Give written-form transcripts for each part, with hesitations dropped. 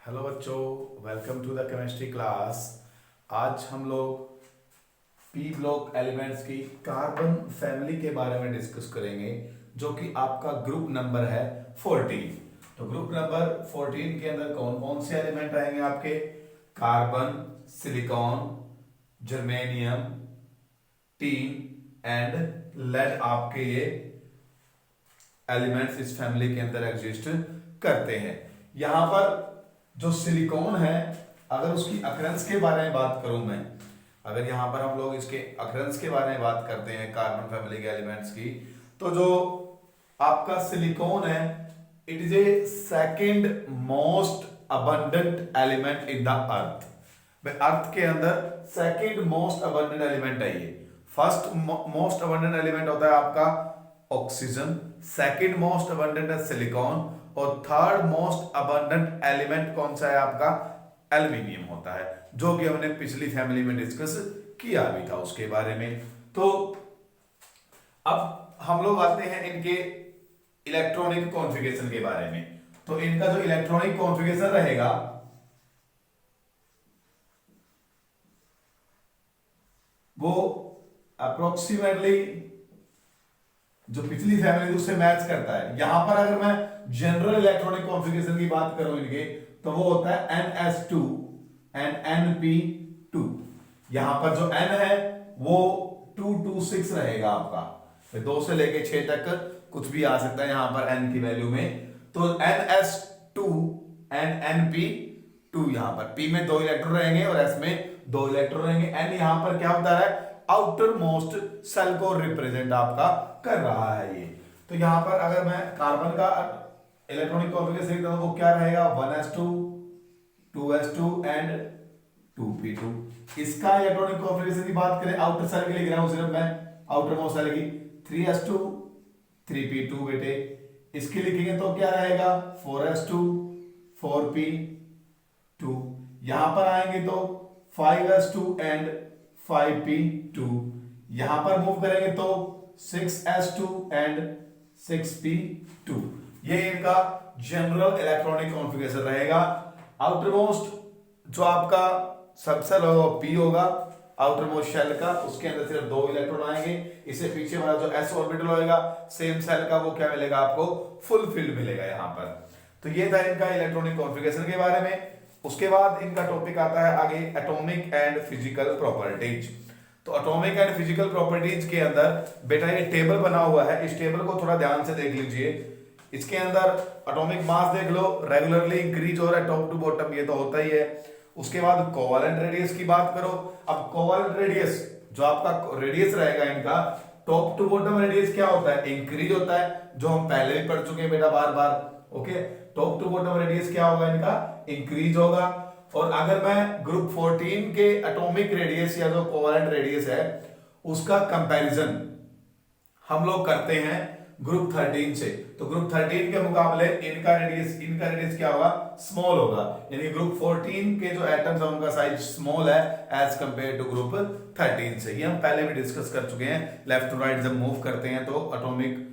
Hello बच्चों, welcome to the chemistry class. आज हम लोग पी ब्लॉक एलिमेंट्स की कार्बन फैमिली के बारे में डिस्कस करेंगे, जो कि आपका ग्रुप नंबर है 14। तो ग्रुप नंबर 14 के अंदर कौन कौन से एलिमेंट आएंगे आपके? Carbon, silicon, germanium, tin and lead. आपके ये एलिमेंट्स इस फैमिली के अंदर एग्जिस्ट करते हैं। यहां पर जो सिलिकॉन है, अगर उसकी अकरेंस के बारे में बात करूं मैं, अगर यहां पर हम लोग इसके अकरेंस के बारे में बात करते हैं कार्बन फैमिली के एलिमेंट्स की, तो जो आपका सिलिकॉन है, it is a second most abundant element in the earth. Earth के अंदर सेकंड मोस्ट अबंडेंट एलिमेंट है ये। फर्स्ट मोस्ट अबंडेंट एलिमेंट होता है आपका ऑक्सीजन, सेकंड मोस्ट अबंडेंट है सिलिकॉन, और थर्ड मोस्ट अबंडेंट एलिमेंट कौन सा है आपका? एल्यूमिनियम होता है, जो कि हमने पिछली फैमिली में डिस्कस किया भी था उसके बारे में। तो अब हम लोग आते हैं इनके इलेक्ट्रॉनिक कॉन्फ़िगरेशन के बारे में। तो इनका जो इलेक्ट्रॉनिक कॉन्फ़िगरेशन रहेगा, वो अप्रोक्सीमेटली जो पिछली फैमिली उससे मैच करता है। यहां पर अगर मैं जनरल इलेक्ट्रॉनिक कॉन्फ़िगरेशन की बात करूं इनके, तो वो होता है NS2 एंड NP2। यहां पर जो N है वो 226 रहेगा आपका, 2 से लेके 6 तक कुछ भी आ सकता है यहां पर N की वैल्यू में। तो NS2 एंड NP2, यहां पर P में 2 इलेक्ट्रॉन रहेंगे और S में 2 इलेक्ट्रॉन रहेंगे। N यहां पर क्या होता है? आउटर मोस्ट सेल को रिप्रेजेंट आपका कर रहा है ये। तो यहां पर अगर मैं कार्बन का इलेक्ट्रॉनिक कॉन्फ़िगरेशन देखता हूं, वो क्या रहेगा? 1s2 2s2 and 2p2। इसका इलेक्ट्रॉनिक कॉन्फ़िगरेशन की बात करें, आउटर सेल के लिए लिख रहा हूं सिर्फ मैं, आउटर मोस्ट सेल की 3s2 3p2 बेटे। इसकी लिखेंगे तो क्या रहेगा? 4s2 4p2। यहां पर आएंगे तो 5s2 एंड 5p2। यहां पर मूव करेंगे तो 6s2 एंड 6p2। ये इनका जनरल इलेक्ट्रॉनिक कॉन्फ़िगरेशन रहेगा। आउटर मोस्ट जो आपका सबसेल होगा वो p होगा, आउटर मोस्ट शेल का, उसके अंदर सिर्फ 2 इलेक्ट्रॉन आएंगे। इससे पीछे वाला जो s ऑर्बिटल होगा सेम सेल का, वो क्या मिलेगा आपको? फुलफिल्ड मिलेगा यहां पर। तो ये था इनका इलेक्ट्रॉनिक कॉन्फ़िगरेशन के बारे में। उसके बाद इनका टॉपिक आता है आगे एटॉमिक एंड फिजिकल प्रॉपर्टीज। तो एटॉमिक एंड फिजिकल प्रॉपर्टीज के अंदर बेटा ये टेबल बना हुआ है, इस टेबल को थोड़ा ध्यान से देख लीजिए। इसके अंदर एटॉमिक मास देख लो, रेगुलरली इंक्रीज हो रहा है टॉप टू बॉटम, ये तो होता ही है। उसके बाद कोवेलेंट रेडियस की बात करो। अब कोवेलेंट रेडियस जो आपका रेडियस रहेगा इनका, टॉप टू बॉटम रेडियस क्या होता है? इंक्रीज होता है, जो हम पहले भी पढ़ चुके हैं बेटा बार बार। Okay, top to bottom radius क्या होगा इनका? इंक्रीज होगा। और अगर मैं ग्रुप 14 के एटॉमिक रेडियस या जो कोवेलेंट रेडियस है उसका कंपैरिजन हम लोग करते हैं ग्रुप 13 से, तो ग्रुप 13 के मुकाबले इनका रेडियस क्या होगा? स्मॉल होगा। यानी ग्रुप 14 के जो एटम्स है उनका साइज स्मॉल है एज कंपेयर टू ग्रुप 13 से। ये हम पहले भी डिस्कस कर चुके हैं। लेफ्ट टू राइट जब मूव करते हैं तो एटॉमिक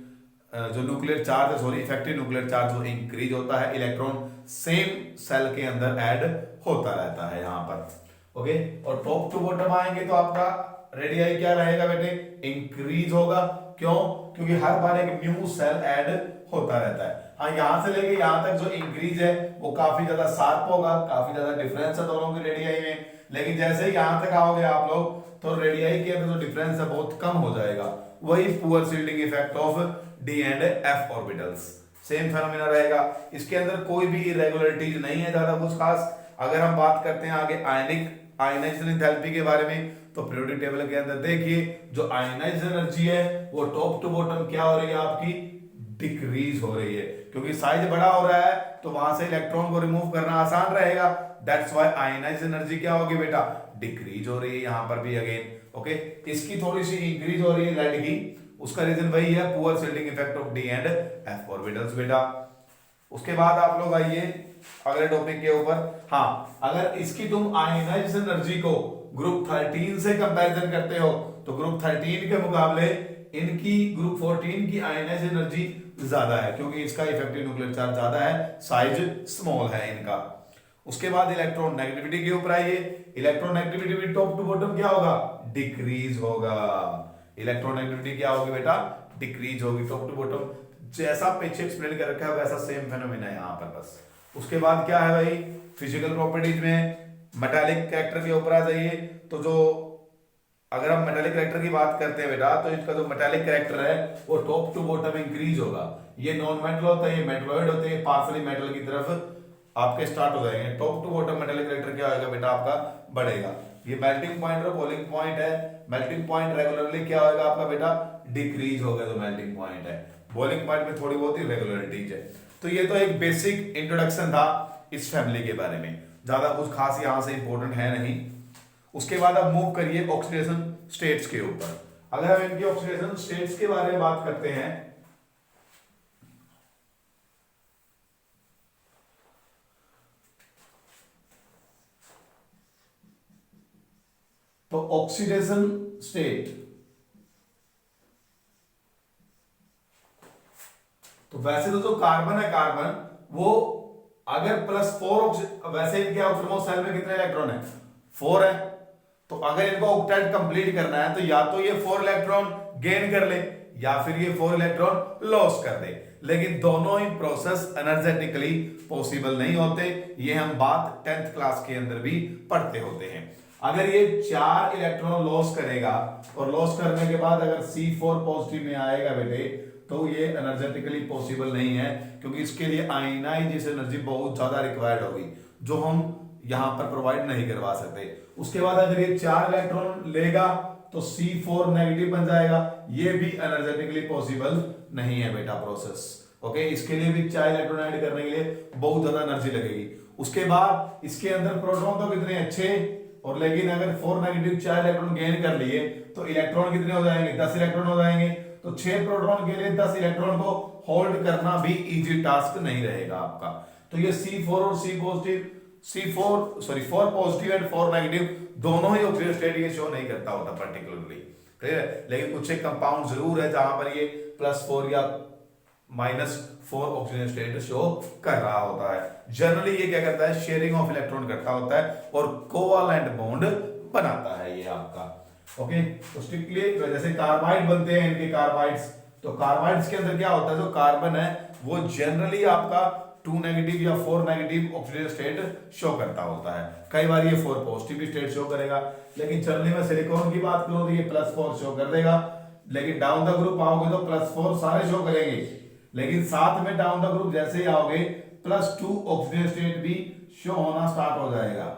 जो न्यूक्लियर चार्ज है, सॉरी इफेक्टिव न्यूक्लियर चार्ज वो इंक्रीज होता है, इलेक्ट्रॉन सेम सेल के अंदर ऐड होता रहता है यहां पर। ओके, और टॉप टू बॉटम आएंगे तो आपका रेडियाई क्या रहेगा बेटे? इंक्रीज होगा। क्यों? क्योंकि हर बार एक न्यू सेल ऐड होता रहता है। हाँ, यहां से लेके यहां तक जो इंक्रीज है वो काफी ज्यादा शार्प होगा, काफी ज्यादा डिफरेंस है दोनों की रेडियाई में। लेकिन जैसे ही यहां तक आओगे आप लोग, तो रेडियाई के अंदर जो डिफरेंस है बहुत कम हो जाएगा। वही poor shielding effect of D and F orbitals, same phenomena रहेगा। इसके अंदर कोई भी इरेगुलरिटीज नहीं है ज्यादा कुछ खास। अगर हम बात करते हैं आगे आयनाइजेशन एंथैल्पी के बारे में, तो पीरियोडिक टेबल के अंदर देखिए जो आयनाइजेशन एनर्जी है वो टॉप टू बॉटम क्या हो रही है आपकी? डिक्रीज हो रही है, क्योंकि साइज बड़ा हो रहा है तो वहां से इलेक्ट्रॉन को रिमूव करना आसान रहेगा। दैट्स व्हाई आयनाइजेशन एनर्जी क्या होगी बेटा? डिक्रीज हो रही है यहां पर भी अगेन। ओके, इसकी थोड़ी सी इंक्रीज हो रही है लेड की, उसका रीजन वही है poor shielding effect of D and F orbitals बेटा। उसके बाद आप लोग आइए अगले टॉपिक के ऊपर। हाँ, अगर इसकी तुम आयनाइजेशन एनर्जी को ग्रुप 13 से कंपैरिजन करते हो, तो ग्रुप 13 के मुकाबले इनकी ग्रुप 14 की आयनाइजेशन एनर्जी ज्यादा है, क्योंकि इसका इफेक्टिव न्यूक्लियर चार्ज ज्यादा है, साइज स्मॉल है इनका। उसके बाद इलेक्ट्रॉन नेगेटिविटी के ऊपर आइए, इलेक्ट्रॉन नेगेटिविटी भी टॉप टू बॉटम क्या होगा, डिक्रीज होगा। इलेक्ट्रॉन नेगेटिविटी क्या होगी बेटा, डिक्रीज होगी टॉप टू बॉटम। जैसा पीछे एक्सप्लेन कर रखा है वैसा सेम फेनोमेना है यहाँ पर बस। उसके बाद क्या है भाई, फिजिकल प्रॉपर्टीज में मेटालिक कैरेक्टर के ऊपर आ जाइए। तो जो अगर हम मेटालिक कैरेक्टर की बात करते हैं बेटा, तो इसका जो मेटालिक कैरेक्टर है वो टॉप टू बॉटम इंक्रीज होगा। ये नॉन मेटल होता है, ये मेटलॉइड होते हैं, पार्सली मेटल की तरफ आपके स्टार्ट हो जाएंगे। Top to bottom metallic character क्या होगा बेटा, आपका बढ़ेगा। ये मेल्टिंग पॉइंट और बॉइलिंग पॉइंट है। मेल्टिंग पॉइंट रेगुलरली क्या होगा आपका बेटा, डिक्रीज होगा जो मेल्टिंग पॉइंट है। बॉइलिंग पॉइंट में थोड़ी बहुत इरेगुलरिटीज है। तो ये तो एक बेसिक इंट्रोडक्शन था इस फैमिली के बारे में, ज्यादा कुछ खास यहां से इंपॉर्टेंट है नहीं। उसके बाद अब मूव करिए ऑक्सीडेशन स्टेट्स के ऊपर। अगर हम इनके ऑक्सीडेशन स्टेट्स के बारे में बात करते हैं तो ऑक्सीडेशन स्टेट, तो वैसे तो जो कार्बन है, कार्बन वो अगर +4 वैसे इनके आउटरमोस्ट सेल में कितने इलेक्ट्रॉन है, 4 है। तो अगर इनको ऑक्टेट कंप्लीट करना है तो या तो ये 4 इलेक्ट्रॉन गेन कर ले या फिर ये 4 इलेक्ट्रॉन लॉस कर दे, लेकिन दोनों ही प्रोसेस एनर्जेटिकली पॉसिबल नहीं होते। ये हम बात 10th क्लास के अंदर भी पढ़ते होते हैं। अगर ये 4 इलेक्ट्रॉन लॉस करेगा और लॉस करने के बाद अगर C4 पॉजिटिव में आएगा बेटे, तो ये एनर्जेटिकली पॉसिबल नहीं है, क्योंकि इसके लिए आयनाइजेशन एनर्जी बहुत ज्यादा रिक्वायर्ड होगी, जो हम यहां पर प्रोवाइड नहीं करवा सकते। उसके बाद अगर ये 4 इलेक्ट्रॉन लेगा तो C4 नेगेटिव बन जाएगा, ये भी एनर्जेटिकली पॉसिबल नहीं है बेटा प्रोसेस। ओके, इसके लिए भी 4 इलेक्ट्रॉन ऐड करने के लिए बहुत ज्यादा एनर्जी लगेगी। उसके बाद इसके अंदर प्रोटॉन तो कितने अच्छे, और लेकिन अगर 4 नेगेटिव 4 इलेक्ट्रॉन गेन कर लिए तो इलेक्ट्रॉन कितने हो जाएंगे, 10 इलेक्ट्रॉन हो जाएंगे। तो 6 प्रोटॉन के लिए 10 इलेक्ट्रॉन को होल्ड करना भी इजी टास्क नहीं रहेगा आपका। तो ये C4 और C positive, four positive and 4 negative दोनों ही ऑक्सीजन स्टेट ये शो नहीं करता होता पर्टिकुलरली, क्लियर है। लेकिन कुछ एक कंपाउंड जरूर है जहां पर ये +4 या -4 ऑक्सीजन स्टेट शो कर रहा होता है। जनरली ये क्या करता है, शेयरिंग ऑफ इलेक्ट्रॉन करता होता है और कोवालेंट बॉन्ड बनाता है ये आपका। ओके, तो स्ट्रिक्टली जैसे कार्बाइड बनते हैं इनके कार्बाइड्स, तो कार्बाइड्स के अंदर क्या होता है, जो कार्बन है वो जनरली आपका 2 नेगेटिव या 4 नेगेटिव ऑक्सीजन स्टेट शो करता होता है। कई बार ये 4 पॉजिटिव स्टेट शो करेगा, लेकिन जनरली मैं सिलिकॉन की बात करूं तो ये +4 शो कर देगा। लेकिन डाउन द ग्रुप आओगे तो +4 सारे शो करेंगे, लेकिन साथ में डाउन द ग्रुप जैसे ही आओगे +2 ऑक्सीजन स्टेट भी शो होना स्टार्ट हो जाएगा।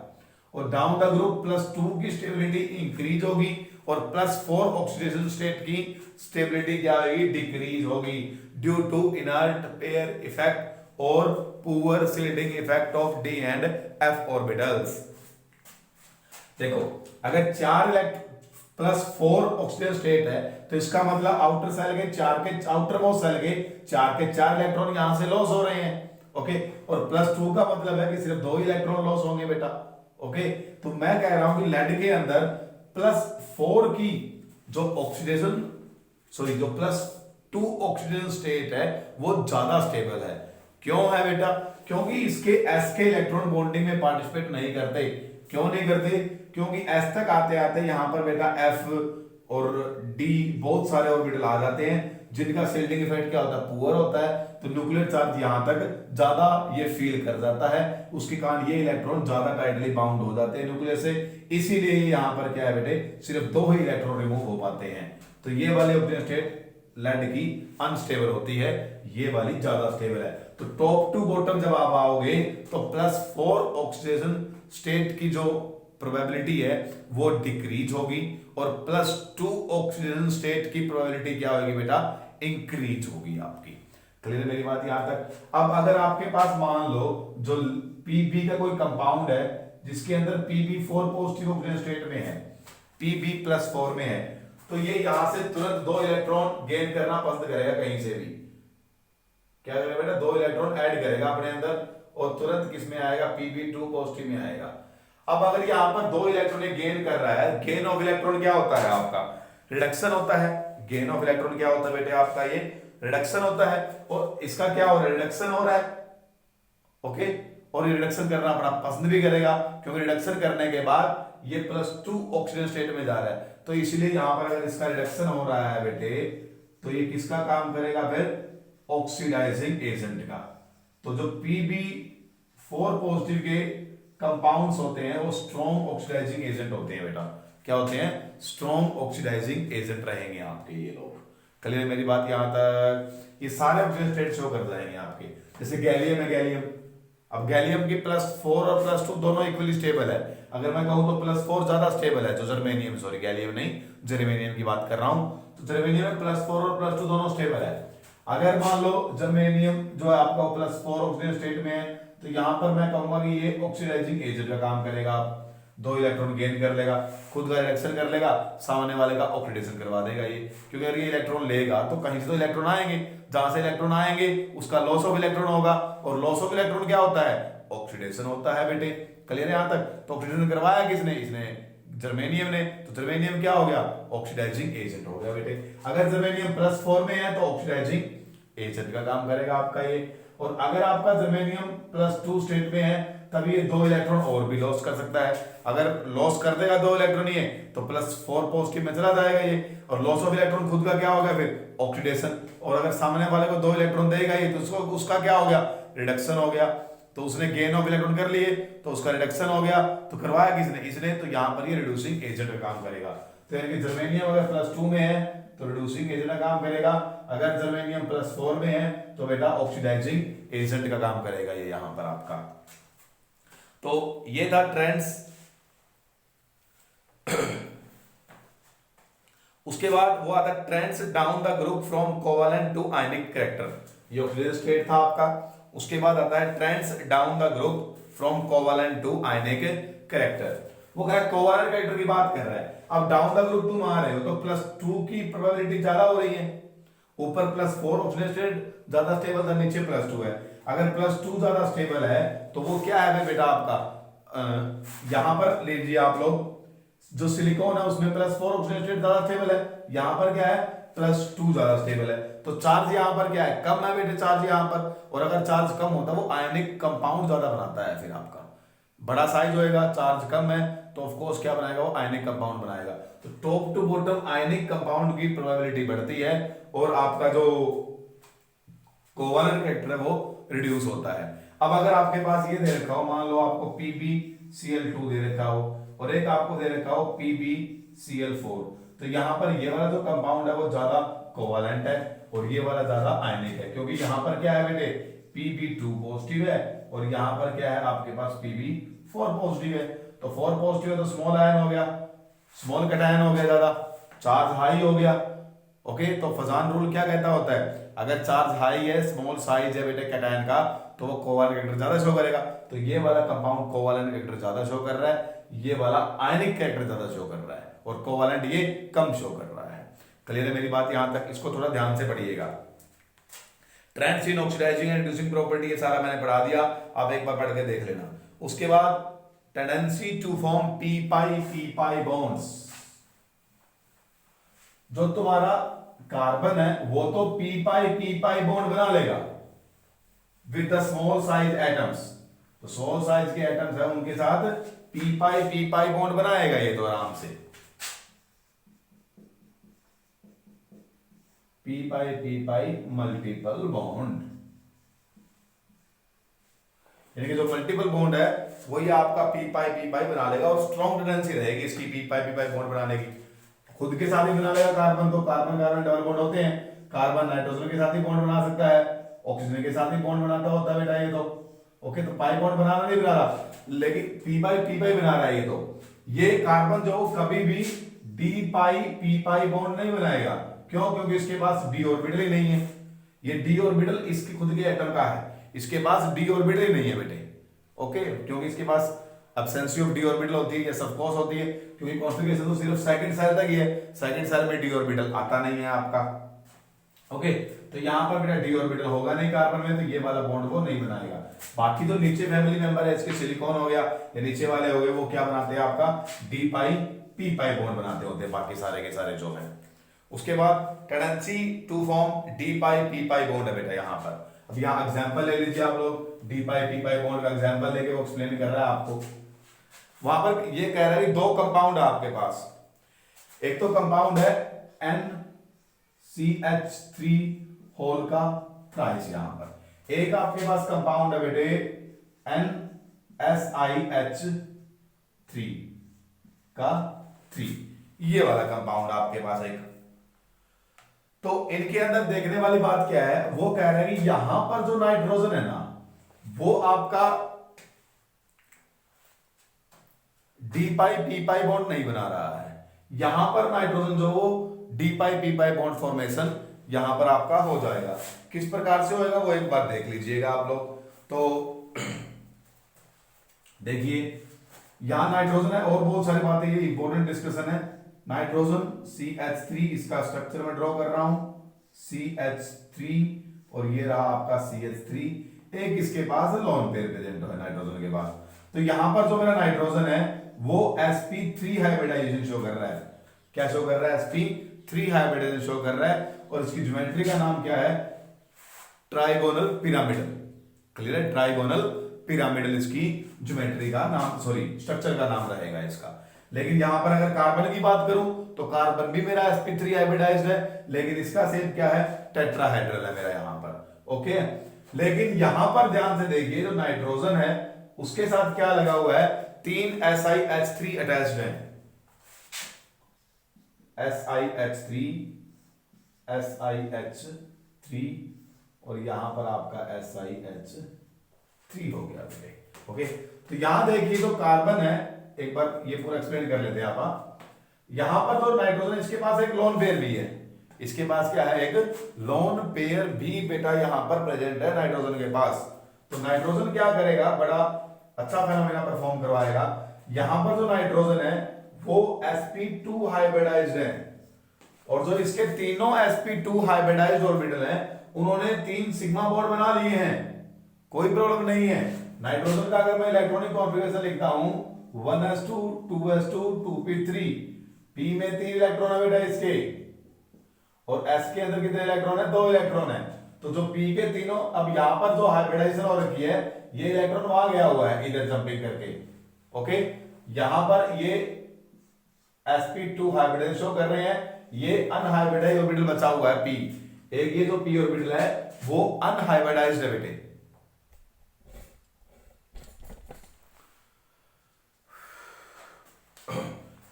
और डाउन द ग्रुप +2 की स्टेबिलिटी इंक्रीज होगी और +4 ऑक्सीडेशन स्टेट की स्टेबिलिटी क्या होगी, डिक्रीज होगी, due to inert pair effect और poor shielding effect of D and F orbitals. देखो, अगर 4 ऑक्सीजन स्टेट है तो इसका मतलब आउटर सेल के 4 के आउटर मोस्ट सेल के 4 इलेक्ट्रॉन यहां से लॉस हो रहे हैं। ओके, और +2 का मतलब है कि सिर्फ 2 इलेक्ट्रॉन लॉस होंगे बेटा। ओके, तो मैं कह रहा हूं कि लेड के अंदर +4 की जो ऑक्सीडेशन जो +2 ऑक्सीजन स्टेट है वो ज्यादा स्टेबल है। क्यों है बेटा, क्योंकि इसके s के इलेक्ट्रॉन बॉन्डिंग में पार्टिसिपेट नहीं करते। क्यों नहीं करते, क्योंकि s तक आते आते यहां पर बेटा f और d बहुत सारे ऑर्बिटल आ जाते हैं जिनका शिल्डिंग इफेक्ट क्या होता है, पुअर होता है। तो न्यूक्लियर चार्ज यहां तक ज्यादा ये फील कर जाता है, उसके कारण ये इलेक्ट्रॉन ज्यादा टाइटली बाउंड हो जाते हैं न्यूक्लियर से। इसीलिए यहां पर क्या है बेटे, सिर्फ 2 ही इलेक्ट्रॉन रिमूव हो पाते हैं। तो ये वाली ऑक्सीजन स्टेट लेड की अनस्टेबल होती है, ये वाली ज्यादा स्टेबल है। तो टॉप टू बॉटम जब आप आओगे तो +4 ऑक्सीडेशन स्टेट की जो प्रोबेबिलिटी है वो डिक्रीज होगी और +2 ऑक्सीडेशन स्टेट की प्रोबेबिलिटी क्या होगी बेटा, इंक्रीज होगी आपकी। क्लियर मेरी बात यहां तक। अब अगर आपके पास मान लो जो Pb का कोई कंपाउंड है जिसके अंदर Pb4 पॉजिटिव ऑक्सीजन स्टेट में है, Pb +4 में है, तो ये यहां से तुरंत 2 इलेक्ट्रॉन गेन करना पसंद करेगा, कहीं से भी क्या करेगा बेटा, 2 इलेक्ट्रॉन ऐड करेगा अपने अंदर और तुरंत किस में आएगा, Pb2 पॉजिटिव में आएगा। अब अगर यहां पर 2 इलेक्ट्रॉन गेन कर रहा है, गेन ऑफ इलेक्ट्रॉन क्या होता है आपका, रिडक्शन होता है। गेन ऑफ इलेक्ट्रॉन क्या होता है बेटे आपका, ये रिडक्शन होता है, और इसका क्या हो रहा है, रिडक्शन हो रहा है। ओके, और ये रिडक्शन करना अपना पसंद भी करेगा, क्योंकि रिडक्शन करने के बाद ये +2 ऑक्सीजन स्टेट में जा रहा है, तो इसलिए यहां पर अगर इसका रिडक्शन हो रहा है बेटे, तो ये किसका काम करेगा फिर, ऑक्सीडाइजिंग एजेंट का। तो जो Pb4 पॉजिटिव के कंपाउंड्स होते हैं वो स्ट्रॉन्ग ऑक्सीडाइजिंग एजेंट होते हैं बेटा। क्या होते हैं, स्ट्रॉन्ग ऑक्सीडाइजिंग एजेंट रहेंगे आपके ये लोग। क्लियर मेरी बात यहां तक, ये सारे ऑक्सीजन स्टेट शो कर जाएंगे आपके। जैसे गैलियम है, गैलियम, अब गैलियम की +4 और +2 दोनों इक्वली स्टेबल है। अगर मैं कहूं तो +4 ज्यादा स्टेबल है, जो जर्मेनियम, सॉरी गैलियम नहीं, जर्मेनियम की बात कर रहा हूं, तो जर्मेनियम में +4 और +2 दोनों स्टेबल है। अगर मान लो जर्मेनियम जो है आपका +4 ऑक्सीजन स्टेट में है, तो यहां पर मैं कहूंगा कि ये ऑक्सीडाइजिंग एजेंट का काम करेगा, 2 इलेक्ट्रॉन गेन कर लेगा, खुद का रिडक्शन कर लेगा, सामने वाले का ऑक्सीडेशन करवा देगा ये, क्योंकि अगर ये इलेक्ट्रॉन लेगा तो कहीं से तो इलेक्ट्रॉन आएंगे, जहां से इलेक्ट्रॉन आएंगे उसका लॉस ऑफ इलेक्ट्रॉन होगा, और लॉस ऑफ इलेक्ट्रॉन क्या होता है, ऑक्सीडेशन होता है बेटे। क्लियर है यहां तक। तो ऑक्सीडेशन करवाया किसने, इसने जर्मेनियम ने, तो जर्मेनियम क्या हो गया, ऑक्सीडाइजिंग एजेंट हो गया बेटे। अगर जर्मेनियम +4 में है तो ऑक्सीडाइजिंग एजेंट का काम करेगा आपका ये, और अगर आपका जर्मेनियम +2 स्टेट में है तब ये 2 इलेक्ट्रॉन और भी लॉस कर सकता है। अगर लॉस कर देगा 2 इलेक्ट्रॉन ये, तो +4 पॉजिटिव में चला जाएगा ये, और लॉस ऑफ इलेक्ट्रॉन खुद का क्या होगा फिर, ऑक्सीडेशन। और अगर सामने वाले को 2 इलेक्ट्रॉन देगा ये, तो उसका क्या हो गया, रिडक्शन हो गया। तो उसने गेन ऑफ इलेक्ट्रॉन कर लिए तो उसका रिडक्शन हो गया, तो करवाया किसने, इसने, तो यहां पर ये रिड्यूसिंग एजेंट का काम करेगा। तो यानी कि जर्मेनियम अगर +2 में है तो रिड्यूसिंग एजेंट का काम करेगा, अगर जर्मेनियम +4 में है तो बेटा ऑक्सीडाइजिंग एजेंट का काम करेगा ये यहां पर आपका। तो ये था ट्रेंड्स। उसके बाद वो आता trends down the group from covalent to ionic character, ये ऑक्सीजन स्टेट था आपका। उसके बाद आता है trends down the group from covalent to ionic character. वो क्या कोवेलेंट कैरेक्टर की बात कर रहा है। अब डाउन द ग्रुप तुम आ रहे हो तो +2 की प्रोबेबिलिटी ज्यादा हो रही है, ऊपर +4 ऑक्सीजन स्टेट ज्यादा स्टेबल था, नीचे +2 है। अगर +2 ज्यादा स्टेबल है तो वो क्या है बेटा आपका, यहां पर लीजिए आप लोग, जो सिलिकॉन है उसमें +4 ऑक्सीजन स्टेट ज्यादा स्टेबल है, यहां पर क्या है, +2 ज्यादा स्टेबल है। तो चार्ज यहां पर क्या है, कम है बेटे चार्ज यहां पर, और अगर चार्ज कम होता है वो आयनिक कंपाउंड ज्यादा बनाता है, फिर आपका बड़ा साइज होएगा, चार्ज कम है तो ऑफ कोर्स क्या बनाएगा, वो आयनिक कंपाउंड बनाएगा। तो top to bottom ionic compound की प्रोबेबिलिटी बढ़ती है, और आपका जो कोवेलेंट कैरेक्टर है वो रिड्यूस होता है। अब अगर आपके पास ये दे रखा हो, मान लो आपको PbCl2 दे रखा हो और एक आपको दे रखा हो PbCl4, तो यहां पर ये वाला जो कंपाउंड है वो ज्यादा कोवेलेंट है और ये वाला ज्यादा आयनिक है, क्योंकि यहां पर क्या है बेटे, Pb2 पॉजिटिव है और यहां पर क्या है आपके पास Pb4 पॉजिटिव है। तो 4 पॉजिटिव है तो स्मॉल आयन हो गया, स्मॉल कैटायन हो गया, ज्यादा चार्ज हाई हो गया। ओके, तो फजान रूल क्या कहता होता है, अगर चार्ज हाई है, स्मॉल साइज है बेटे कैटायन का, तो वो कोवेलेंट कैरेक्टर ज्यादा शो करेगा। तो ये वाला कंपाउंड कोवेलेंट कैरेक्टर ज्यादा शो कर रहा है, ये वाला आयनिक कैरेक्टर ज्यादा शो कर रहा है, और कोवेलेंट ये कम शो कर रहा है। क्लियर है मेरी बात यहां तक, इसको थोड़ा ध्यान से पढ़िएगा। Trends in oxidising and reducing property, ये सारा मैंने पढ़ा दिया, आप एक बार पढ़ के देख लेना। उसके बाद tendency to form p-pi bonds, जो तुम्हारा कार्बन है वो तो p-pi बॉन्ड बना लेगा with the small size atoms, तो स्मॉल साइज के एटम्स है उनके साथ p-pi बॉन्ड बनाएगा ये तो आराम से, p-pi मल्टीपल बॉन्ड, यानी कि जो मल्टीपल बॉन्ड है वही आपका p-pi बना लेगा, और स्ट्रॉन्ग टेंडेंसी रहेगी इसकी p-pi बॉन्ड बनाने की। खुद के साथ ही बना लेगा कार्बन, तो कार्बन कार्बन डबल बॉन्ड होते हैं, कार्बन नाइट्रोजन के साथ ही बॉन्ड बना सकता है, ऑक्सीजन के साथ ही बॉन्ड बनाता होता है बेटा ये तो। ओके, तो पाई बॉन्ड बनाना नहीं बना रहा, लेकिन p-pi बना रहा है ये तो। ये कार्बन जो कभी भी d-pi बॉन्ड नहीं बनाएगा, क्यों, क्योंकि इसके पास d ऑर्बिटल ही नहीं है, ये d ऑर्बिटल इसके खुद के एटम का है, इसके पास d ऑर्बिटल ही नहीं है बेटे। ओके, क्योंकि इसके पास एब्सेंसी ऑफ d ऑर्बिटल होती है या सब कॉस होती है, क्योंकि कॉन्फ़िगरेशन तो सिर्फ सेकंड सेल तक ही है, सेकंड सेल में d ऑर्बिटल आता नहीं है आपका। ओके, तो यहां पर बेटा d ऑर्बिटल होगा नहीं कार्बन में, तो ये वाला बॉन्ड वो नहीं बनाएगा। बाकी तो नीचे फैमिली मेंबर है इसके, सिलिकॉन हो गया या नीचे वाले हो गए, वो क्या बनाते हैं आपका d-pi बॉन्ड बनाते होते हैं, बाकी सारे के सारे जो है। उसके बाद tendency to form d-pi bond है बेटा यहां पर। अब यहाँ एग्जांपल ले लीजिए आप लोग, डी पाई पी पाई बॉन्ड का एग्जांपल लेके वो एक्सप्लेन कर रहा है आपको। वहां पर ये कह रहा है कि दो कंपाउंड है आपके पास, एक तो कंपाउंड है NCH3 होल का थ्राइस, यहां पर एक आपके पास कंपाउंड है बेटे NSiH3 का 3, ये वाला कंपाउंड आपके पास एक। तो इनके अंदर देखने वाली बात क्या है, वो कह रहे हैं कि यहां पर जो नाइट्रोजन है ना वो आपका डी पाई पी पाई बॉन्ड नहीं बना रहा है, यहां पर नाइट्रोजन जो वो डी पाई पी पाई बॉन्ड फॉर्मेशन यहां पर आपका हो जाएगा। किस प्रकार से होएगा वो एक बार देख लीजिएगा आप लोग। तो देखिए यहां नाइट्रोजन है और बहुत सारी बातें, ये इंपॉर्टेंट डिस्कशन है। नाइट्रोजन CH3, इसका स्ट्रक्चर मैं ड्रॉ कर रहा हूं CH3, और ये रहा आपका CH3, एक इसके पास लोन पेयर प्रेजेंट है नाइट्रोजन के पास। तो यहां पर जो मेरा नाइट्रोजन है वो sp3 हाइब्रिडाइजेशन शो कर रहा है। क्या शो कर रहा है? sp3 हाइब्रिडाइजेशन शो कर रहा है, और इसकी ज्योमेट्री का नाम क्या है? Trigonal pyramidal. क्लियर है? ट्राइगोनल पिरामिडल इसकी ज्योमेट्री का नाम, सॉरी स्ट्रक्चर का नाम रहेगा इसका। लेकिन यहां पर अगर कार्बन की बात करूं तो कार्बन भी मेरा sp3 हाइब्रिडाइज्ड है, लेकिन इसका शेप क्या है? टेट्राहेड्रल है मेरा यहां पर। ओके, लेकिन यहां पर ध्यान से देखिए, जो नाइट्रोजन है उसके साथ क्या लगा हुआ है? 3 SiH3 अटैच्ड है, SiH3 SiH3, और यहां पर आपका SiH3 हो गया बेटे। ओके, तो यहां देखिए जो कार्बन है, एक बार ये पूरा एक्सप्लेन कर लेते हैं आप। यहां पर जो नाइट्रोजन, इसके पास एक लोन पेयर भी है, इसके पास क्या है? एक लोन पेयर भी बेटा यहां पर प्रेजेंट है नाइट्रोजन के पास। तो नाइट्रोजन क्या करेगा? बड़ा अच्छा फेनोमेना परफॉर्म करवाएगा। यहां पर जो नाइट्रोजन है वो sp2 हाइब्रिडाइज्ड है, और जो इसके तीनों sp2 हाइब्रिडाइज्ड ऑर्बिटल हैं उन्होंने 3 सिग्मा बॉन्ड बना लिए हैं, कोई प्रॉब्लम नहीं है। नाइट्रोजन का अगर मैं इलेक्ट्रॉनिक कॉन्फ़िगरेशन लिखता हूं 1s2 2s2 2p3, p में 3 इलेक्ट्रॉन है बेटा इसके, और s के अंदर कितने इलेक्ट्रॉन है? 2 इलेक्ट्रॉन है। तो जो p के तीनों, अब यहां पर जो हाइब्रिडाइजेशन हो रखी है, ये इलेक्ट्रॉन वहां गया हुआ है इधर जंपिंग करके। ओके, यहां पर ये sp2 हाइब्रिडाइजेशन शो कर रहे हैं, ये अनहाइब्रिडाइज्ड ऑर्बिटल बचा हुआ है p, एक ये जो p ऑर्बिटल है वो अनहाइब्रिडाइज्ड है बेटे।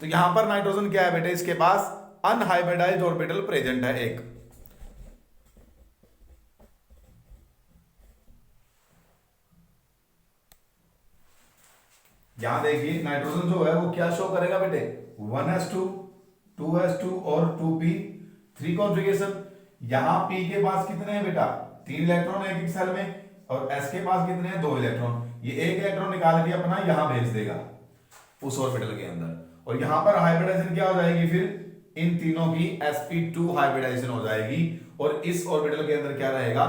तो यहां पर नाइट्रोजन क्या है बेटे? इसके पास अनहाइब्रिडाइज्ड ऑर्बिटल प्रेजेंट है एक। यहां देखिए नाइट्रोजन जो है वो क्या शो करेगा बेटे? 1s2 2s2 और 2p3 कॉन्फ़िगरेशन। यहां p के पास कितने हैं बेटा? 3 इलेक्ट्रॉन है एक सेल में, और s के पास कितने हैं? 2 इलेक्ट्रॉन। ये एक इलेक्ट्रॉन निकाल के अपना यहां भेज देगा उस ऑर्बिटल के अंदर, और यहां पर हाइब्रिडाइजेशन क्या हो जाएगी? फिर इन तीनों की sp2 हाइब्रिडाइजेशन हो जाएगी, और इस ऑर्बिटल के अंदर क्या रहेगा?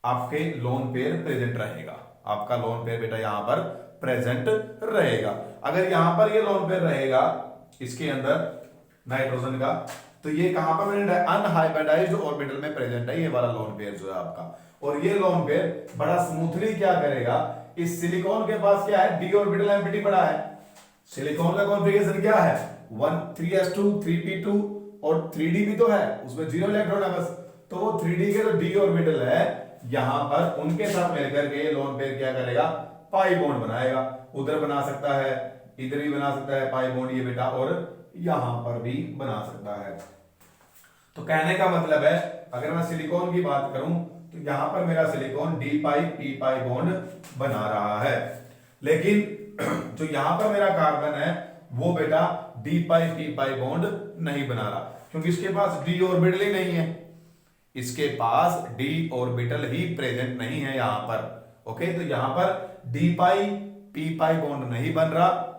आपके लोन पेयर प्रेजेंट रहेगा, आपका लोन पेयर बेटा यहां पर प्रेजेंट रहेगा। अगर यहां पर ये लोन पेयर रहेगा इसके अंदर नाइट्रोजन का, तो ये कहां पर प्रेजेंट है? अनहाइब्रिडाइज्ड ऑर्बिटल में प्रेजेंट है ये वाला लोन पेयर जो है आपका। और ये लोन पेयर बड़ा स्मूथली क्या करेगा? इस सिलिकॉन के पास क्या है? d ऑर्बिटल एम्प्टी पड़ा है। सिलिकॉन का कॉन्फ़िगरेशन क्या है? 3s2 3p2 और 3d भी तो है, उसमें 0 इलेक्ट्रॉन है बस। तो वो 3d के जो d ऑर्बिटल है यहां पर, उनके साथ मिलकर के लोन पेयर क्या करेगा? पाई बॉन्ड बनाएगा। उधर बना सकता है, इधर भी बना सकता है पाई बॉन्ड ये बेटा, और यहां पर भी बना सकता है। तो कहने का मतलब है, अगर मैं सिलिकॉन की बात करूं तो यहां पर मेरा सिलिकॉन डी पाई पी पाई बॉन्ड बना रहा है, लेकिन जो यहां पर मेरा कार्बन है वो बेटा डी पाई पी पाई बॉन्ड नहीं बना रहा, क्योंकि इसके पास डी ऑर्बिटल ही नहीं है, इसके पास डी ऑर्बिटल ही प्रेजेंट नहीं है यहां पर। ओके, तो यहां पर डी पाई पी पाई बॉन्ड नहीं बन रहा।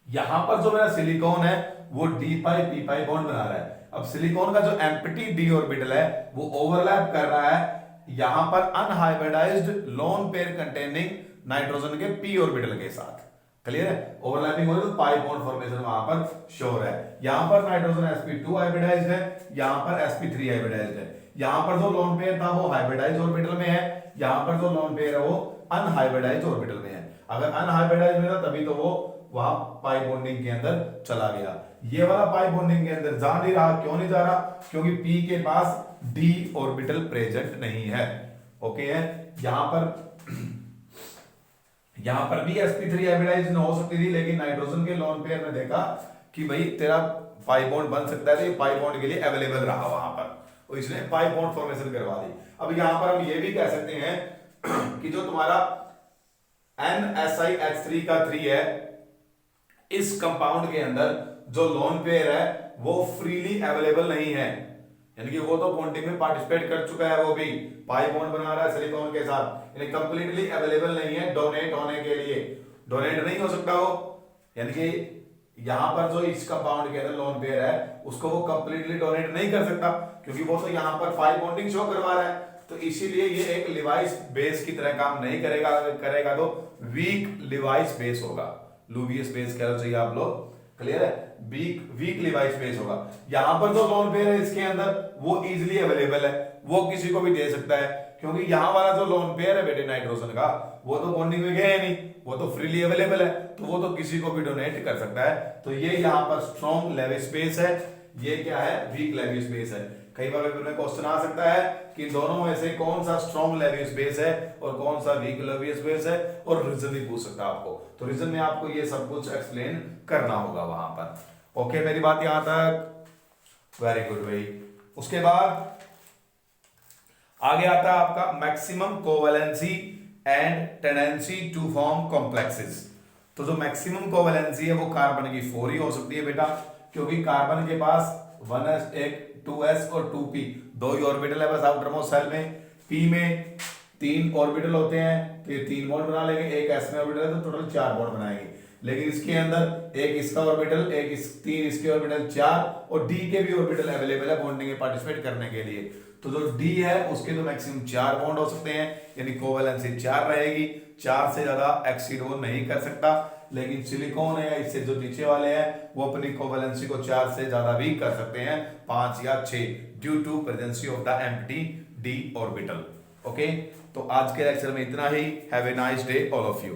यहां पर जो मेरा सिलिकॉन है वो डी पाई पी पाई बॉन्ड बना रहा है। अब सिलिकॉन का जो एम्प्टी डी ऑर्बिटल है वो ओवरलैप कर रहा है यहां पर unhybridised lone pair containing nitrogen के p ऑर्बिटल के साथ। क्लियर है? ओवरलैपिंग हो रही है तो पाई बॉन्ड फॉर्मेशन वहां पर श्योर है। यहां पर नाइट्रोजन sp2 हाइब्रिडाइज्ड है, यहां पर sp3 हाइब्रिडाइज्ड है। यहां पर जो लोन पेयर था वो हाइब्रिडाइज ऑर्बिटल में है, यहां पर जो लोन पेयर है वो अनहाइब्रिडाइज ऑर्बिटल में है। अगर अनहाइब्रिडाइज में था तभी तो वो वहां पाई बॉन्डिंग के अंदर चला गया। ये वाला पाई बॉन्डिंग के अंदर जा नहीं रहा, क्यों नहीं जा रहा? क्योंकि p के पास d ऑर्बिटल प्रेजेंट नहीं है। ओके है, यहां पर भी sp3 हाइब्रिडाइज हो सकती थी, लेकिन नाइट्रोजन के लोन पेयर ने देखा कि भाई तेरा पाई बॉन्ड बन सकता है, तो ये पाई बॉन्ड के लिए अवेलेबल रहा वहां पर, और इसने पाई बॉन्ड फॉर्मेशन करवा दी। अब यहां पर हम ये भी कह सकते हैं कि जो तुम्हारा NSiH3 का 3 है, इस कंपाउंड के अंदर जो लोन पेयर है वो फ्रीली अवेलेबल नहीं है, यानी कि वो तो बॉन्डिंग में पार्टिसिपेट कर चुका है, वो भी पाई बॉन्ड बना रहा है सिलिकॉन के साथ, यानी कंप्लीटली अवेलेबल नहीं है डोनेट होने के लिए, डोनेट नहीं हो सकता वो। यानी कि यहां पर जो इस कंपाउंड के अंदर लोन पेयर है उसको वो कंप्लीटली डोनेट नहीं कर सकता, क्योंकि वो तो यहां पर पाई बॉन्डिंग शो करवा रहा है, तो इसीलिए ये एक लिवाइस बेस की तरह काम नहीं करेगा। अगर करेगा तो वीक लिवाइस बेस होगा, लुवियस बेस कह लो चाहिए आप लोग, क्लियर है? वीक लिवाइस बेस होगा। यहां पर जो लोन पेयर है इसके अंदर वो इजीली अवेलेबल है, वो किसी को भी दे सकता है, क्योंकि यहां वाला जो लोन पेयर है बेटे नाइट्रोजन का, वो तो बॉन्डिंग में गया नहीं, वो तो फ्रीली अवेलेबल है, तो वो तो किसी को भी डोनेट कर सकता है। तो ये यहां पर स्ट्रॉन्ग लेविस बेस है, ये क्या है? वीक लेविस बेस है। कई बार पेपर में क्वेश्चन आ सकता है कि दोनों में से कौन सा स्ट्रॉन्ग लेविस बेस है और कौन सा वीक लेविस बेस है, और रीजन भी पूछ सकता है आपको, तो रीजन में आपको ये सब कुछ एक्सप्लेन करना होगा वहां पर। ओके, मेरी बात यहां तक? वेरी गुड भाई। उसके बाद आगे आता है आपका maximum covalency and tendency to form complexes. तो जो मैक्सिमम कोवैलेंसी है वो कार्बन की 4 ही हो सकती है बेटा, क्योंकि कार्बन के पास 1s एक 2s और 2p दो ही ऑर्बिटल है बस आउटर मोस्ट शेल में। p में 3 ऑर्बिटल होते हैं, तो ये 3 बॉन्ड बना लेंगे, एक s में ऑर्बिटल है तो टोटल 4 बॉन्ड बनाएंगे। लेकिन इसके अंदर एक इसका ऑर्बिटल, एक 3 इसके ऑर्बिटल 4, और d के भी ऑर्बिटल अवेलेबल है बॉन्डिंग में पार्टिसिपेट करने के लिए। तो जो d है उसके तो मैक्सिमम 4 बॉन्ड हो सकते हैं, यानी कोवैलेंसी 4 रहेगी, 4 से ज्यादा एक्सीड वो नहीं कर सकता। लेकिन सिलिकॉन है या इससे जो नीचे वाले हैं वो अपनी कोवैलेंसी को 4 से ज्यादा भी कर सकते हैं, 5 या 6, due to presency of the empty d orbital. Okay, तो आज के लेक्चर में इतना ही। Have a nice day all of you.